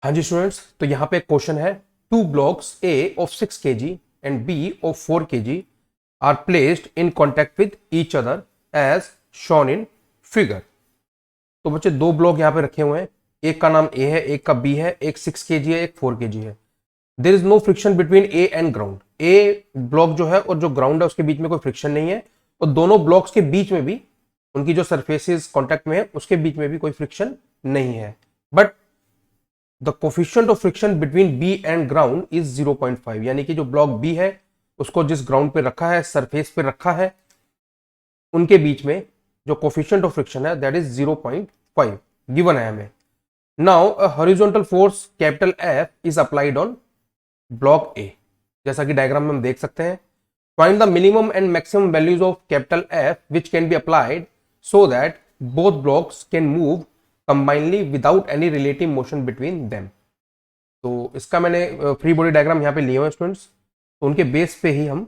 हाँ जी स्टूडेंट्स, तो यहाँ पे क्वेश्चन है, two blocks A of 6 kg and B of 4 kg are placed in contact with each other as shown in figure. तो बच्चे दो ब्लॉक यहाँ पे रखे हुए हैं, एक का नाम ए है, एक का बी है, एक 6 kg है, एक 4 kg है। There is no friction between A and ground. A block जो है और जो ग्राउंड है उसके बीच में कोई फ्रिक्शन नहीं है, और दोनों ब्लॉक्स के बीच में भी उनकी जो सरफेसेस कॉन्टेक्ट में है उसके बीच में भी कोई फ्रिक्शन नहीं है। But the coefficient of friction between B and ground is 0.5, यानी कि जो ब्लॉक बी है उसको जिस ग्राउंड पे रखा है, सरफेस पे रखा है, उनके बीच में जो कोफिशिएंट ऑफ फ्रिक्शन है दैट इज 0.5 गिवन है हमें। Now a horizontal force capital F is applied on block ए, जैसा कि डायग्राम में हम देख सकते हैं। Find the minimum and maximum values of capital F which can be applied so that both blocks can move combinedly without any relative motion between them. तो इसका मैंने फ्री बॉडी डायग्राम यहाँ पे लिए हुए स्टूडेंट्स, तो उनके बेस पे ही हम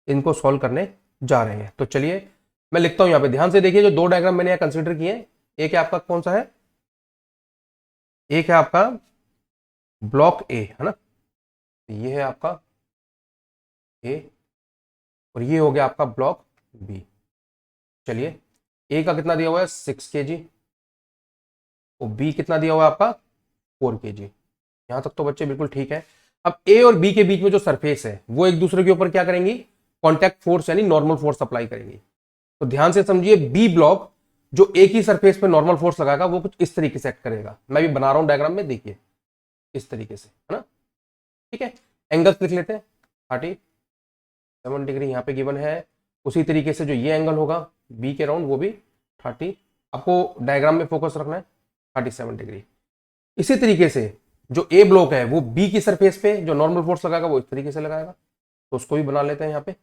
इनको सॉल्व करने जा रहे हैं। तो चलिए मैं लिखता हूं यहाँ पे, ध्यान से देखिए। जो दो डायग्राम मैंने यहाँ कंसिडर किए हैं, एक है आपका कौन सा है, एक है आपका ब्लॉक ए, है ना, ये है आपका ए और ये हो गया आपका ब्लॉक बी। चलिए ए का कितना दिया हुआ है 6 kg और बी कितना दिया हुआ है आपका 4 kg। यहां तक तो बच्चे बिल्कुल ठीक है। अब ए और बी के बीच में जो सरफेस है वो एक दूसरे के ऊपर क्या करेंगी, कॉन्टैक्ट फोर्स यानी नॉर्मल फोर्स अप्लाई करेंगी। तो ध्यान से समझिए, बी ब्लॉक जो ए की सरफेस पे नॉर्मल फोर्स लगाएगा वो कुछ इस तरीके से एक्ट करेगा। मैं भी बना रहा हूं डायग्राम में, देखिए इस तरीके से, है ना। ठीक है, एंगल्स लिख लेते हैं। 37 डिग्री यहाँ पे गिवन है, उसी तरीके से जो ये एंगल होगा बी के राउंड वो भी 30, आपको डायग्राम में फोकस रखना है, 37 डिग्री। इसी तरीके से जो ए ब्लॉक है वो बी की सरफेस पे जो नॉर्मल फोर्स लगाएगा वो इस तरीके से लगाएगा, तो उसको भी बना लेते हैं यहाँ पे।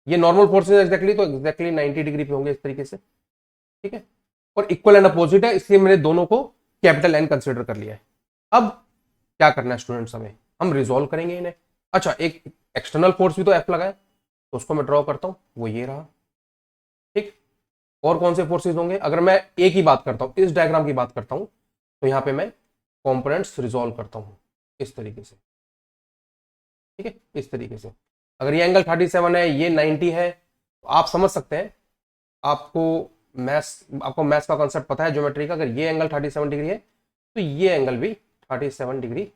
ये नॉर्मल फोर्सेज एक्जैक्टली तो एक्जैक्टली 90 डिग्री पे होंगे इस तरीके से, ठीक है। और इक्वल एंड अपोजिट है, इसलिए मैंने दोनों को कैपिटल एन कंसिडर कर लिया है। अब क्या करना है स्टूडेंट्स, हमें हम रिजोल्व करेंगे इन्हें। अच्छा, एक एक्सटर्नल फोर्स भी तो एफ लगा है, तो उसको मैं ड्रॉ करता हूं, वो ये रहा, ठीक। और कौन से फोर्सेज होंगे, अगर मैं ए की बात करता हूं, इस डायग्राम की बात करता हूं, तो यहां पे मैं कंपोनेंट्स रिजोल्व करता हूं इस तरीके से, ठीक है, इस तरीके से। अगर ये एंगल 37 है, ये 90 है, तो आप समझ सकते हैं, आपको मैथ्स का कॉन्सेप्ट पता है ज्योमेट्री का। अगर ये एंगल 37 डिग्री है तो ये एंगल भी 37 डिग्री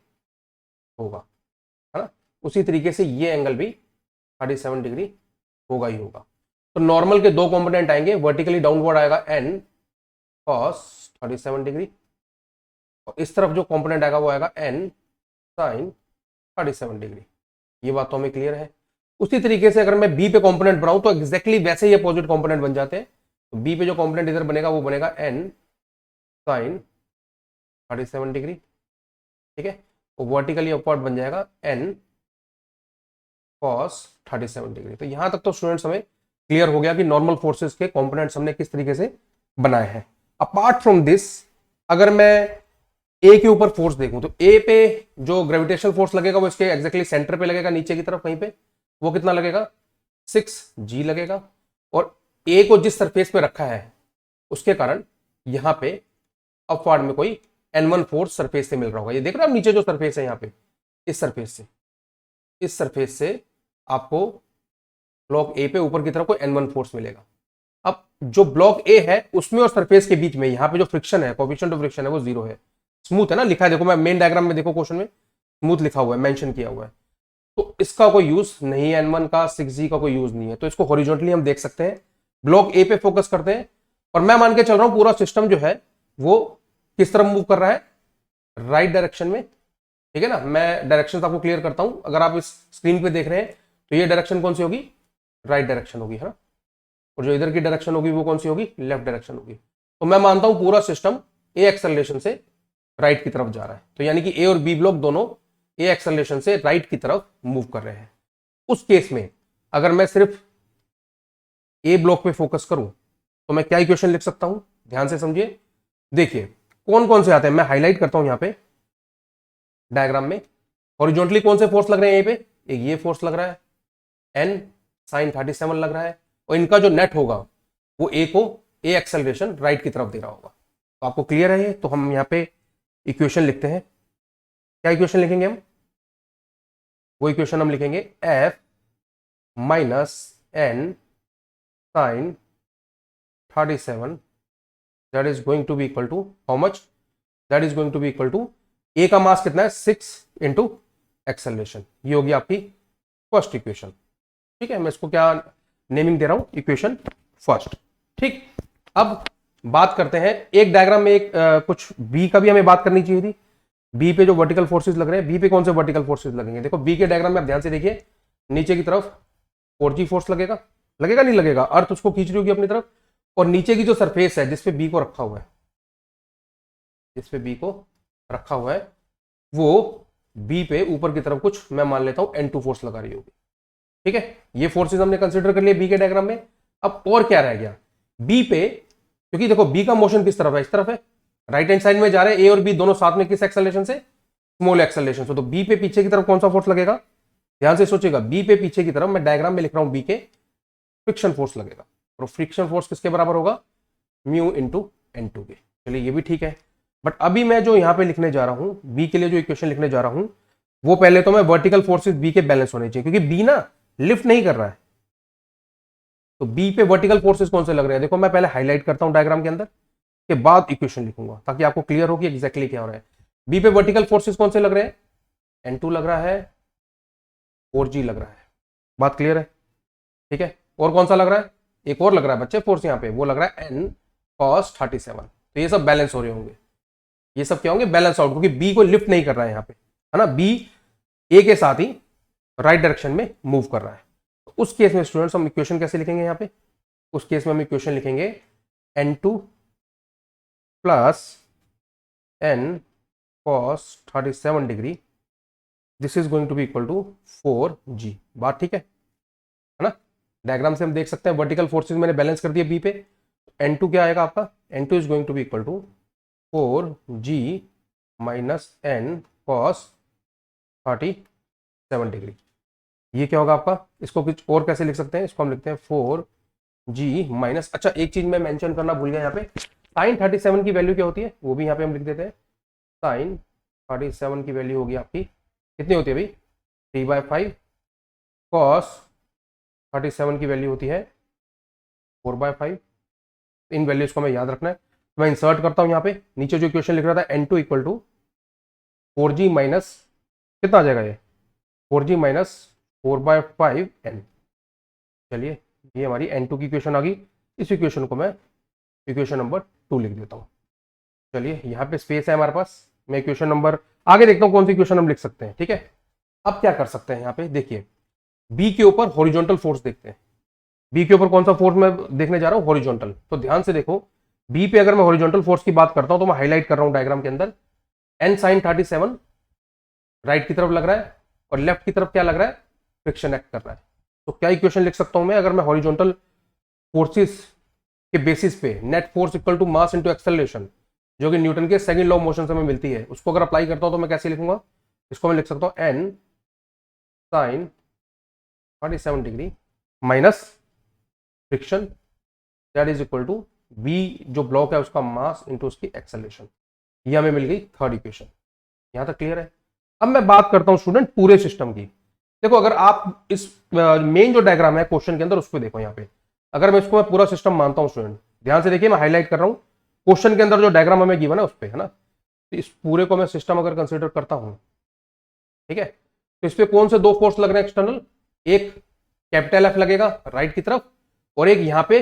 होगा, है ना। उसी तरीके से ये एंगल भी 37 डिग्री होगा ही होगा। तो नॉर्मल के दो कंपोनेंट आएंगे, वर्टिकली डाउनवर्ड आएगा n cos 37 डिग्री, और इस तरफ जो कंपोनेंट आएगा वो आएगा n sin 37 डिग्री। ये बात तो हमें क्लियर है। उसी तरीके से अगर मैं बी पे कंपोनेंट बनाऊं तो एग्जैक्टली वैसे ही अपोजिट कंपोनेंट बन जाते हैं। तो बी पे जो कंपोनेंट इधर बनेगा वो बनेगा n sin 37 डिग्री, ठीक है, तो वर्टिकली अपवर्ड बन जाएगा n cos 37 डिग्री। तो यहां तक तो स्टूडेंट्स हमें क्लियर हो गया कि नॉर्मल फोर्सेस के कंपोनेंट्स हमने किस तरीके से बनाए हैं। अपार्ट फ्रॉम दिस, अगर मैं ए के ऊपर फोर्स देखूं तो ए पे जो ग्रेविटेशनल फोर्स लगेगा वो इसके एग्जैक्टली सेंटर पे लगेगा, नीचे की तरफ कहीं पे, वो कितना लगेगा 6g लगेगा। और ए को जिस सरफेस पे रखा है उसके कारण यहां पे अपवार्ड में कोई n1 फोर्स सरफेस से मिल रहा होगा। ये देख रहे हो आप, नीचे जो सरफेस है यहाँ पे, इस सरफेस से आपको ब्लॉक ए पे ऊपर की तरफ कोई n1 फोर्स मिलेगा। अब जो ब्लॉक ए है उसमें और सरफेस के बीच में यहाँ पे जो फ्रिक्शन है, कोएफिशिएंट ऑफ फ्रिक्शन है वो 0 है, स्मूथ है ना, लिखा है, देखो मैं मेन डायग्राम में देखो, क्वेश्चन में स्मूथ लिखा हुआ है, मेंशन किया हुआ है। तो इसका कोई यूज नहीं है, n1 का 6g का कोई यूज नहीं है। तो इसको हॉरिजॉन्टली हम देख सकते हैं, ब्लॉक ए पे फोकस करते हैं, और मैं मान के चल रहा हूं पूरा सिस्टम जो है वो किस तरफ मूव कर रहा है, राइट डायरेक्शन में, ठीक है ना। मैं डायरेक्शन आपको क्लियर करता हूं, अगर आप इस स्क्रीन पे देख रहे हैं तो ये डायरेक्शन कौन सी होगी, राइट डायरेक्शन होगी, है ना, और जो इधर की डायरेक्शन होगी वो कौन सी होगी, लेफ्ट डायरेक्शन होगी। तो मैं मानता हूं पूरा सिस्टम ए एक्सेलरेशन से राइट की तरफ जा रहा है, तो यानी कि ए और बी ब्लॉक दोनों ए एक्सेलरेशन से राइट की तरफ मूव कर रहे हैं। उस केस में अगर मैं सिर्फ ए ब्लॉक पे फोकस करूं तो मैं क्या इक्वेशन लिख सकता हूं, ध्यान से समझिए। देखिए कौन कौन से आते हैं, मैं हाईलाइट करता हूं यहां पे डायग्राम में। हॉरिजॉन्टली कौन से फोर्स लग रहे हैं यहीं पे, एक ये फोर्स लग रहा है n sin 37 लग रहा है, और इनका जो नेट होगा वो ए को ए एक्सेलरेशन राइट की तरफ दे रहा होगा। तो आपको क्लियर है ये, तो हम यहाँ पे इक्वेशन लिखते हैं। क्या इक्वेशन लिखेंगे हम? वो इक्वेशन हम लिखेंगे F minus N sine 37 that is going to be equal to how much? That is going to be equal to A का मास कितना है 6 इंटू एक्सेलरेशन। ये होगी आपकी फर्स्ट इक्वेशन। ठीक है, मैं इसको क्या नेमिंग दे रहा हूं? Equation first. ठीक, अब बात करते हैं एक डायग्राम में एक कुछ बी का भी हमें बात करनी चाहिए थी। बी पे जो वर्टिकल फोर्सेस लग रहे हैं, बी पे कौन से वर्टिकल फोर्सेस लगेंगे? देखो बी के डायग्राम में आप ध्यान से देखिए, नीचे की तरफ 4G फोर्स लगेगा, लगेगा नहीं लगेगा? अर्थ उसको खींच रही होगी अपनी तरफ, और नीचे की जो सरफेस है जिसपे बी को रखा हुआ है, जिसपे बी को रखा हुआ है, वो बी पे ऊपर की तरफ कुछ मैं मान लेता हूं N2 फोर्स लगा रही होगी। ठीक है, ये फोर्सेस हमने कंसिडर कर लिए बी के डायग्राम में। अब और क्या रह गया बी पे? क्योंकि देखो बी का मोशन किस तरफ है? इस तरफ है, राइट हैंड साइड में जा रहे हैं ए और बी दोनों साथ में, किस एक्सेलरेशन से? स्मॉल एक्सेलरेशन से। तो बी पे पीछे की तरफ कौन सा फोर्स लगेगा? ध्यान से सोचेगा, बी पे पीछे की तरफ मैं डायग्राम में लिख रहा हूं बी के फ्रिक्शन फोर्स लगेगा, और फ्रिक्शन फोर्स किसके बराबर होगा? म्यू इंटू N2 के। चलिए ये भी ठीक है, बट अभी मैं जो यहां पे लिखने जा रहा हूं बी के लिए, जो इक्वेशन लिखने जा रहा हूं, वो पहले तो मैं वर्टिकल फोर्सेस बी के बैलेंस होने चाहिए, क्योंकि बी ना लिफ्ट नहीं कर रहा है। तो बी पे वर्टिकल फोर्सेस कौन से लग रहे हैं? देखो मैं पहले हाईलाइट करता हूं डायग्राम के अंदर, के बाद इक्वेशन लिखूंगा ताकि आपको क्लियर हो कि एग्जैक्टली क्या हो रहा है। बी पे वर्टिकल फोर्सेस कौन से लग रहे हैं? N2 लग रहा है, 4G लग रहा है। बात क्लियर है? ठीक है, और कौन सा लग रहा है? एक और लग रहा है बच्चे फोर्स यहाँ पे, वो लग रहा है N cos 37। तो ये सब बैलेंस हो रहे होंगे, ये सब क्या होंगे? बैलेंस आउट, क्योंकि बी को लिफ्ट नहीं कर रहा है यहाँ पे, है ना? बी ए के साथ ही राइट डायरेक्शन में मूव कर रहा है। तो उस केस में स्टूडेंट्स हम इक्वेशन कैसे लिखेंगे यहाँ पे? उस केस में हम इक्वेशन लिखेंगे N2 plus N cos 37 degree, this is going to be equal to 4G। बात ठीक है ना? डायग्राम से हम देख सकते हैं वर्टिकल फोर्सेस मैंने बैलेंस कर दिए बी पे। N2 क्या आएगा आपका? N2 is going to be equal to 4G minus N cos 37 degree. ये क्या होगा आपका? इसको कुछ और कैसे लिख सकते हैं? इसको हम लिखते हैं 4G माइनस, अच्छा एक चीज मैं मेंशन करना भूल गया यहाँ पे, साइन 37 की वैल्यू क्या होती है वो भी यहाँ पे हम लिख देते हैं। साइन 37 की वैल्यू होगी आपकी, कितनी होती है भाई? 3/5। कॉस 37 की वैल्यू होती है 4/5। इन वैल्यूज को हमें याद रखना है। तो मैं इंसर्ट करता हूं यहाँ पे, नीचे जो इक्वेशन लिख रहा था N2 equal to 4G minus, कितना आ जाएगा ये? 4G minus 4/5N। चलिए ये हमारी N2 की इक्वेशन आ गई। इस इक्वेशन को मैं इक्वेशन नंबर 2 लिख देता हूँ। चलिए यहाँ पे स्पेस है हमारे पास, मैं इक्वेशन नंबर आगे देखता हूँ कौन सी इक्वेशन हम लिख सकते हैं। ठीक है, अब क्या कर सकते हैं यहाँ पे देखिए, बी के ऊपर हॉरिजॉन्टल फोर्स देखते हैं। बी के ऊपर कौन सा फोर्स मैं देखने जा रहा हूँ? हॉरिजॉन्टल। तो ध्यान से देखो, बी पे अगर मैं हॉरिजॉन्टल फोर्स की बात करता हूं तो मैं हाईलाइट कर रहा हूं डायग्राम के अंदर, N sin 37 राइट की तरफ लग रहा है, और लेफ्ट की तरफ क्या लग रहा है? फ्रिक्शन एक्ट कर रहा है। तो क्या इक्वेशन लिख सकता हूं मैं अगर मैं हॉरिजॉन्टल फोर्सेस के बेसिस पे net force equal to mass into acceleration, जो कि न्यूटन के सेकंड लॉ ऑफ मोशन से हमें मिलती है, उसको अगर अप्लाई करता हूं तो मैं कैसे लिखूंगा? इसको मैं लिख सकता हूं N sin 37 degree minus friction, that is equal to be जो ब्लॉक है उसका मास इनटू उसकी एक्सेलरेशन। ये हमें मिल गई थर्ड इक्वेशन। यहां तक क्लियर है? अब मैं बात करता हूं स्टूडेंट पूरे सिस्टम की। देखो अगर आप इस मेन जो डायग्राम है क्वेश्चन के अंदर उसको देखो, यहाँ पे अगर मैं इसको पूरा सिस्टम मानता हूं स्टूडेंट, ध्यान से देखिए मैं हाईलाइट कर रहा हूं क्वेश्चन के अंदर जो डायग्राम हमें गिवन है उस पे, है ना? तो इस पूरे को मैं सिस्टम अगर कंसिडर करता हूं, ठीक है, तो इस पे कौन से दो फोर्स लग रहे हैं एक्सटर्नल? एक कैपिटल F लगेगा राइट की तरफ, और एक यहाँ पे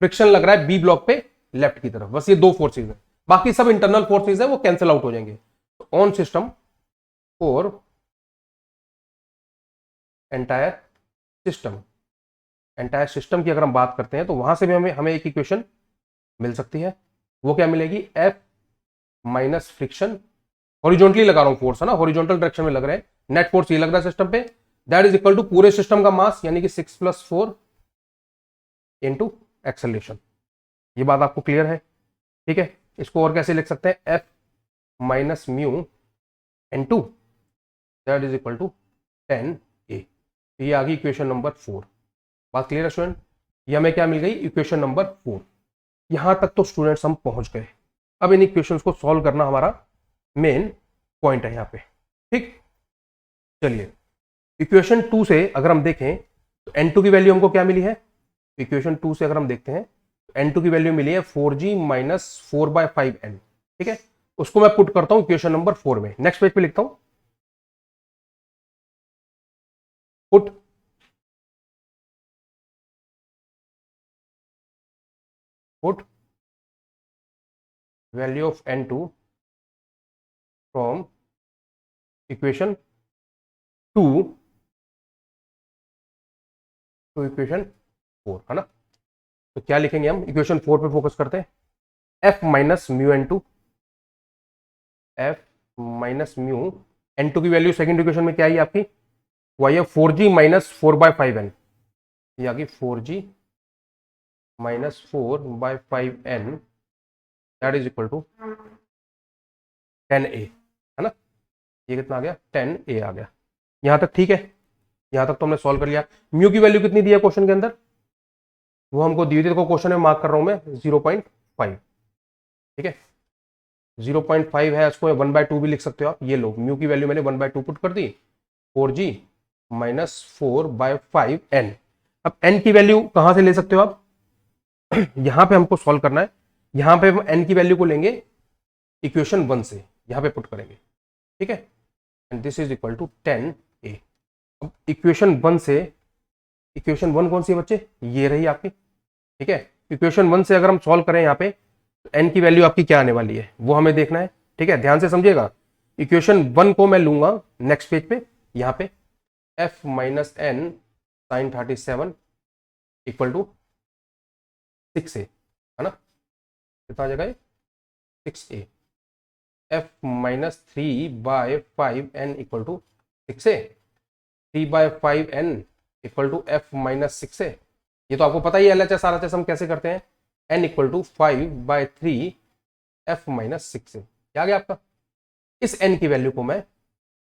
फ्रिक्शन लग रहा है बी ब्लॉक पे लेफ्ट की तरफ। बस ये दो फोर्सेज हैं, बाकी सब इंटरनल फोर्सेज है, वो कैंसिल आउट हो जाएंगे। तो on system for entire system की अगर हम बात करते हैं तो वहां से भी हमें एक इक्वेशन मिल सकती है। वो क्या मिलेगी? F माइनस फ्रिक्शन, हॉरिजॉन्टली लगा रहा हूं फोर्स, है ना, हॉरिजॉन्टल डायरेक्शन में लग रहे हैं, नेट फोर्स ये लग रहा है सिस्टम पे, दैट इज इक्वल टू पूरे सिस्टम का मास यानी कि 6 + 4 इंटू एक्सेलरेशन। ये बात आपको क्लियर है? ठीक है, इसको और कैसे लिख सकते हैं? F minus mu N2 that is equal to 10A। ये आ गई इक्वेशन नंबर 4। बात क्लियर है स्टूडेंट? ये हमें क्या मिल गई? Equation number 4। यहां तक तो स्टूडेंट्स हम पहुंच गए। अब इन इक्वेशंस को सॉल्व करना हमारा मेन पॉइंट है यहाँ पे। ठीक, चलिए इक्वेशन 2 से अगर हम देखें तो n2 की वैल्यू हमको क्या मिली है, इक्वेशन 2 से अगर हम देखते हैं तो n2 की वैल्यू मिली है 4g माइनस 4/5n। ठीक है, उसको मैं पुट करता हूं इक्वेशन नंबर 4 में। नेक्स्ट पेज पे लिखता हूं, put put value of n2 from equation 2 to equation 4, है ना। तो क्या लिखेंगे हम, इक्वेशन 4 पे फोकस करते हैं। f minus mu n2, f minus mu n2 की वैल्यू सेकंड इक्वेशन में क्या आई आपकी, वो आई है 4g माइनस 4/5n। ये आ गई 4g minus 4/5n, that is equal to 10a, है ना। ये कितना आ गया, 10a आ गया। यहां तक ठीक है, यहां तक तो हमने सॉल्व कर लिया। म्यू की वैल्यू कितनी दी है क्वेश्चन के अंदर, वो हमको दी हुई थी, तो क्वेश्चन में मार्क कर रहा हूं मैं 0.5। ठीक है, 0.5 है, इसको 1/2 भी लिख सकते हो आप। ये लो, म्यू की वैल्यू मैंने 1/2 पुट कर दी, 4g माइनस 4/5n। अब n की वैल्यू कहां से ले सकते हो आप, यहां पे हमको सॉल्व करना है। यहां पे हम n की वैल्यू को लेंगे इक्वेशन 1 से, यहां पे पुट करेंगे। ठीक है, and this is equal to 10a। अब इक्वेशन 1 से, इक्वेशन 1 कौन सी है बच्चे, ये रही आपकी। ठीक है, इक्वेशन 1 से अगर हम सॉल्व करें यहाँ पे तो n की वैल्यू आपकी क्या आने वाली है वो हमें देखना है। ठीक है, ध्यान से समझिएगा। इक्वेशन 1 को मैं लूंगा नेक्स्ट पेज पे, यहाँ पे f minus n sine 37 equal to 6a, है ना। कितना आ जाएगा, 6a। f minus 3/5n equal to 6a, 3/5n equal to f minus 6a। ये तो आपको पता ही है LHS RHS हम कैसे करते हैं, n equal to 5/3 f minus 6a। क्या आ गया आपका, इस n की वैल्यू को मैं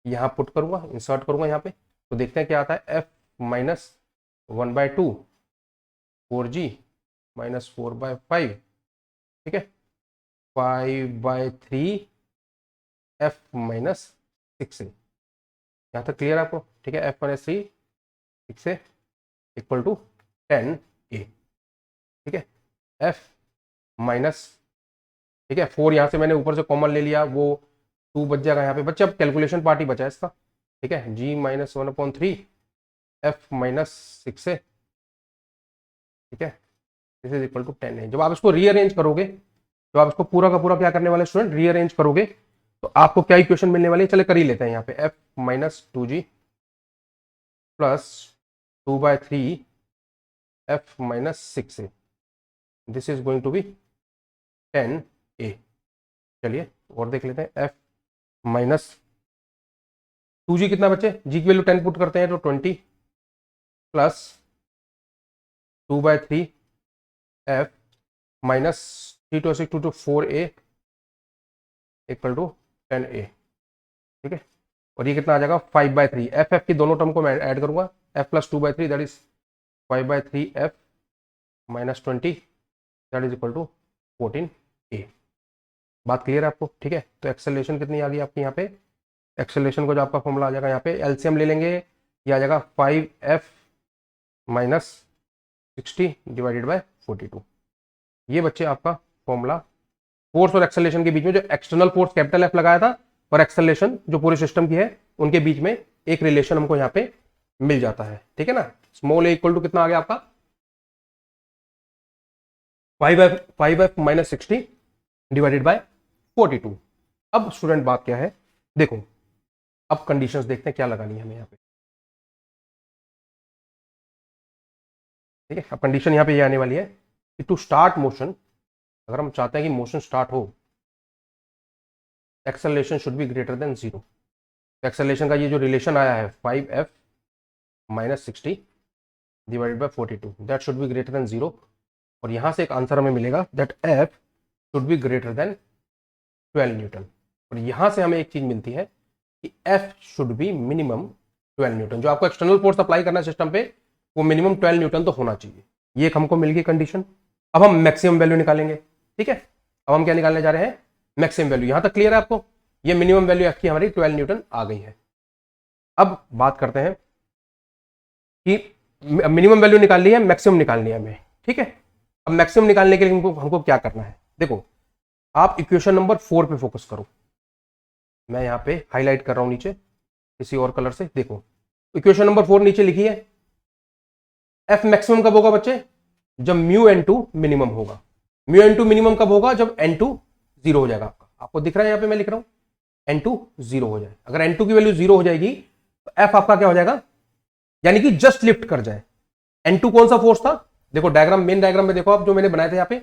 यहां पुट करूंगा, इंसर्ट करूंगा यहाँ पे, तो देखते हैं क्या आता है। f माइनस 1/2 4g माइनस 4/5, ठीक है, 5/3 f माइनस 6a। यहां तक क्लियर आपको, ठीक है। f minus 3 6a equal to 10a। ठीक है, f माइनस, ठीक है, 4 यहां से मैंने ऊपर से कॉमन ले लिया, वो 2 बच जाएगा यहाँ पे। बच्चे अब कैलकुलेशन पार्ट ही बचा है इसका। ठीक है, g minus 1/3 f minus 6a, ठीक है, this is equal to 10a। जब आप इसको रीअरेंज करोगे, जब आप इसको पूरा का पूरा क्या करने वाले स्टूडेंट, रीअरेंज करोगे, तो आपको क्या इक्वेशन मिलने वाली है, चले कर ही लेते हैं यहाँ पे। f minus 2g plus 2/3 f minus 6a, this is going to be 10a। चलिए और देख लेते हैं। f माइनस 2g कितना बच्चे, g की वैल्यू 10 पुट करते हैं तो 20 plus 2/3 f minus 3 to 6 2 to 4a equal to 10a। ठीक है, और ये कितना आ जाएगा 5/3। f की दोनों टर्म को मैं ऐड करूंगा, f plus 2/3 that is 5/3 f minus 20 that is equal to 14a। बात क्लियर है आपको, ठीक है। तो एक्सेलरेशन कितनी आ गई आपकी यहाँ पे, एक्सेलरेशन को जो आपका फॉर्मूला आ जाएगा यहाँ पे, एलसीएम ले लेंगे, ये आ जाएगा 5f माइनस 60 डिवाइडेड बाय 42। ये बच्चे आपका फॉर्मूला फोर्स और एक्सेलरेशन के बीच में, जो एक्सटर्नल फोर्स कैपिटल F लगाया था और एक्सेलरेशन जो पूरे सिस्टम की है, उनके बीच में एक रिलेशन हमको यहाँ पे मिल जाता है। ठीक है ना, स्मॉल a इक्वल टू कितना आ गया आपका 5f माइनस 60 डिवाइडेड बाय 42। अब स्टूडेंट बात क्या है, देखो अब कंडीशंस देखते हैं क्या लगानी है हमें यहाँ पे। ठीक है, अब कंडीशन यहाँ पे ये आने वाली है कि टू स्टार्ट मोशन, अगर हम चाहते हैं कि मोशन स्टार्ट हो, acceleration should be greater then 0। Acceleration का ये जो रिलेशन आया है 5f minus 60 divided by 42, that should be greater then 0। और यहां से एक आंसर हमें मिलेगा that f should be greater then 12 Newton. और यहां से हमें एक चीज मिलती है कि f should be minimum 12 Newton. जो आपको एक्सटर्नल फोर्स अप्लाई करना है सिस्टम पे, वो मिनिमम 12 न्यूटन तो होना चाहिए। ये एक हमको मिल गई कंडीशन। अब हम मैक्सिमम वैल्यू निकालेंगे। ठीक है, अब हम क्या निकालने जा रहे हैं, मैक्सिमम वैल्यू। यहां तक क्लियर है आपको, ये मिनिमम वैल्यू एफ की हमारी 12 न्यूटन आ गई है। अब बात करते हैं कि मिनिमम वैल्यू निकाल ली है, मैक्सिमम निकालनी है हमें, ठीक है। अब मैक्सिमम निकालने के लिए हमको क्या करना है, देखो आप इक्वेशन नंबर 4 पे फोकस करो, मैं यहाँ पे हाईलाइट कर रहा हूं नीचे किसी और कलर से। देखो इक्वेशन नंबर 4 नीचे लिखी है, एफ मैक्सिमम कब होगा बच्चे, जब म्यू एन टू मिनिमम होगा। म्यू एन टू मिनिमम कब होगा, जब एन टू जीरो हो जाएगा आपका। आपको दिख रहा है यहाँ पे मैं लिख रहा हूं एन टू जीरो हो जाए। अगर एन टू की वैल्यू जीरो हो जाएगी तो एफ आपका क्या हो जाएगा, यानी कि जस्ट लिफ्ट कर जाए। एन टू कौन सा फोर्स था, देखो डायग्राम, मेन डायग्राम में देखो आप जो मैंने बनाए थे यहाँ पे,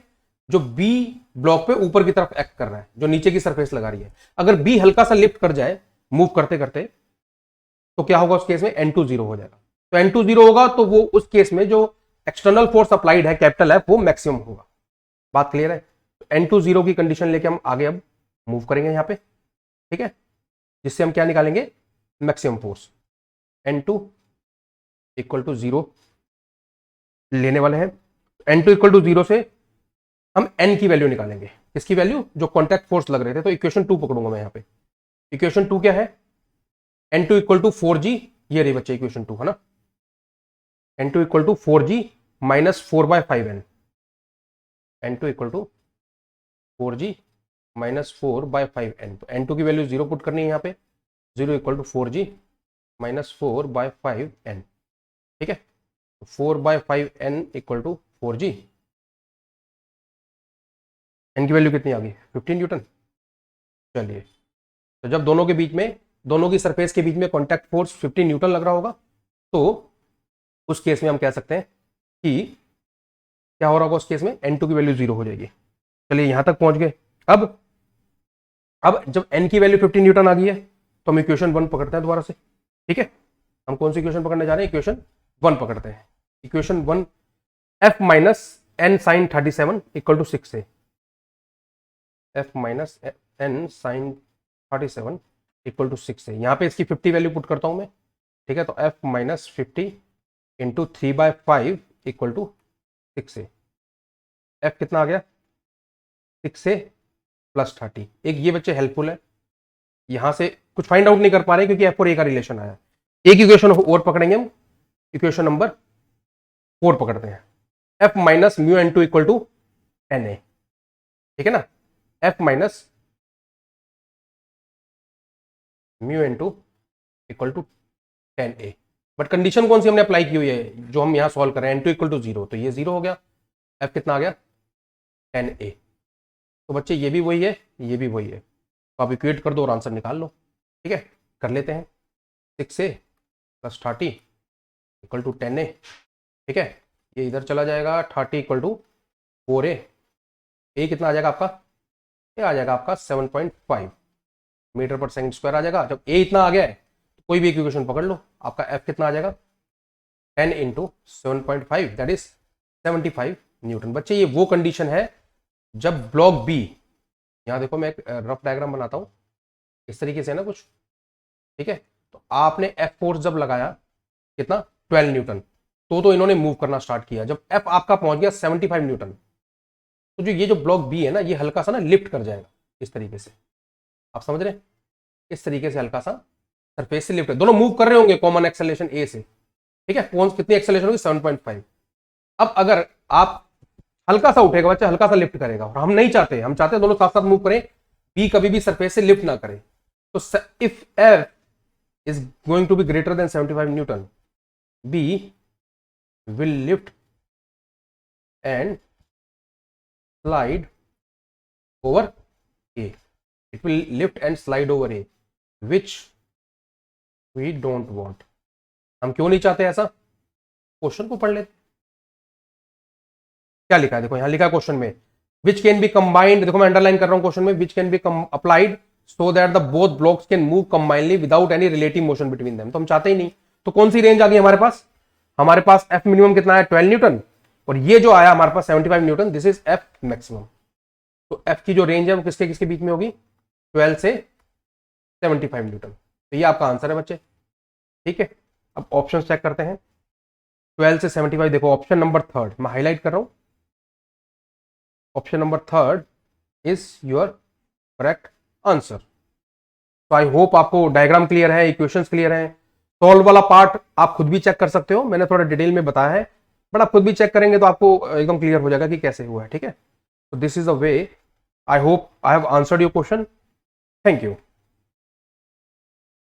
जो बी ब्लॉक पे ऊपर की तरफ एक्ट कर रहा है, जो नीचे की सरफेस लगा रही है, अगर बी हल्का सा लिफ्ट कर जाए मूव करते करते, तो क्या होगा उस केस में, एन टू जीरो हो जाएगा। तो एन टू जीरो होगा तो वो उस केस में जो एक्सटर्नल फोर्स अप्लाइड है कैपिटल एफ, वो मैक्सिमम होगा। बात क्लियर है। तो एन टू जीरो की कंडीशन लेके हम आगे अब मूव करेंगे यहाँ पे, ठीक है, जिससे हम क्या निकालेंगे, maximum force. N two equal to zero लेने वाले हैं। N two equal to zero से हम एन की वैल्यू निकालेंगे, किसकी वैल्यू, जो कॉन्टैक्ट फोर्स लग रहे थे। तो इक्वेशन 2 पकड़ूंगा मैं यहाँ पे। इक्वेशन 2 क्या है, N two equal to 4g, ये रही बच्चे इक्वेशन 2, है ना। N two equal to 4g minus 4/5n, N two equal to 4g minus 4/5n। तो एन टू की वैल्यू जीरो पुट करनी है यहाँ पे, zero equal to 4g minus 4/5n, ठीक है। 4/5n equal to 4g, N की वैल्यू कितनी आ गई, 15 न्यूटन। चलिए, तो जब दोनों के बीच में, दोनों की सरफेस के बीच में कॉन्टैक्ट फोर्स 15 न्यूटन लग रहा होगा, तो उस केस में हम कह सकते हैं कि क्या हो रहा होगा उस केस में, एन टू की वैल्यू जीरो हो जाएगी। चलिए यहां तक पहुंच गए। अब जब एन की वैल्यू 15 न्यूटन आ गई है तो हम इक्वेशन 1 पकड़ते हैं दोबारा से, ठीक है। हम कौन सी इक्वेशन पकड़ने जा रहे हैं, इक्वेशन 1 पकड़ते हैं। Equation 1, F minus N sine 37 equal to 6 से, F minus N sine 37 equal to 6 है। यहाँ पे इसकी 50 वैल्यू पुट करता हूं मैं, ठीक है। तो F minus 50 into 3/5 equal to 6 है। एफ कितना आ गया, 6 से प्लस 30। एक ये बच्चे हेल्पफुल है, यहां से कुछ फाइंड आउट नहीं कर पा रहे क्योंकि एफ और ए का रिलेशन आया। एक इक्वेशन और पकड़ेंगे हम, इक्वेशन नंबर 4 पकड़ते हैं। F minus mu N two equal to N A, ठीक है ना। F minus mu N two equal to 10a। But condition कौन सी हमने अप्लाई की हुई है, जो हम यहां सॉल्व कर रहे हैं, N two equal to zero, तो ये जीरो हो गया। एफ कितना आ गया, 10a। तो बच्चे ये भी वही है, ये भी वही है, तो आप इक्वेट कर दो और आंसर निकाल लो, ठीक है। कर लेते हैं, 6a plus 30 equal to 10a, ठीक है। ये इधर चला जाएगा, 30 इक्वल टू 4a। ए कितना आ जाएगा आपका, ये आ जाएगा आपका 7.5 मीटर पर सेकंड स्क्वायर आ जाएगा। जब ए इतना आ गया है तो कोई भी इक्वेशन पकड़ लो, आपका एफ कितना आ जाएगा, 10 इंटू 7.5 दैट इज 75 न्यूटन। बच्चे ये वो कंडीशन है जब ब्लॉक बी, यहां देखो मैं एक रफ डायग्राम बनाता हूं इस तरीके से ना कुछ, ठीक है। तो आपने एफ फोर्स जब लगाया कितना, 12 न्यूटन, तो इन्होंने मूव करना स्टार्ट किया। जब एफ आपका पहुंच गया 75 न्यूटन, तो जो ये जो ब्लॉक बी है ना, ये हल्का सा ना लिफ्ट कर जाएगा इस तरीके से, आप समझ रहे हैं, इस तरीके से हल्का सा सरफेस से लिफ्ट, दोनों मूव कर रहे होंगे कॉमन एक्सेलरेशन ए से, ठीक है। कौन कितनी एक्सेलरेशन होगी, 7.5। अब अगर आप हल्का सा उठेगा बच्चा, हल्का सा लिफ्ट करेगा, और हम नहीं चाहते, हम चाहते हैं दोनों साथ साथ मूव करें, बी कभी भी सरफेस से लिफ्ट ना करे। तो if F is going to be greater than 75 Newton, B will lift and slide over A, it will lift and slide over a, which we don't want। हम क्यों नहीं चाहते ऐसा, क्वेश्चन को पढ़ लेते, क्या लिखा है, देखो यहां लिखा है क्वेश्चन में, which can be combined, देखो मैं अंडरलाइन कर रहा हूं क्वेश्चन में, which can be applied so that the both blocks can move combinedly without any relative motion between them। तो हम चाहते ही नहीं। तो कौन सी रेंज आ गई हमारे पास, हमारे पास एफ मिनिमम कितना है, 12 न्यूटन, और ये जो आया हमारे पास 75 Newton, this is F maximum. तो एफ की जो रेंज है वो किसके किसके बीच में होगी, 12 से 75 न्यूटन। तो ये आपका आंसर है बच्चे, ठीक है। अब ऑप्शन चेक करते हैं, 12 से 75, देखो ऑप्शन नंबर 3 मैं हाईलाइट कर रहा हूं, option number 3 is your correct answer. तो आई होप आपको डायग्राम क्लियर है, इक्वेशंस क्लियर है। सॉल्व वाला पार्ट आप खुद भी चेक कर सकते हो, मैंने थोड़ा डिटेल में बताया है, बट आप खुद भी चेक करेंगे तो आपको एकदम क्लियर हो जाएगा कि कैसे हुआ है। ठीक है, तो this is the way. I hope I have answered your question. Thank you.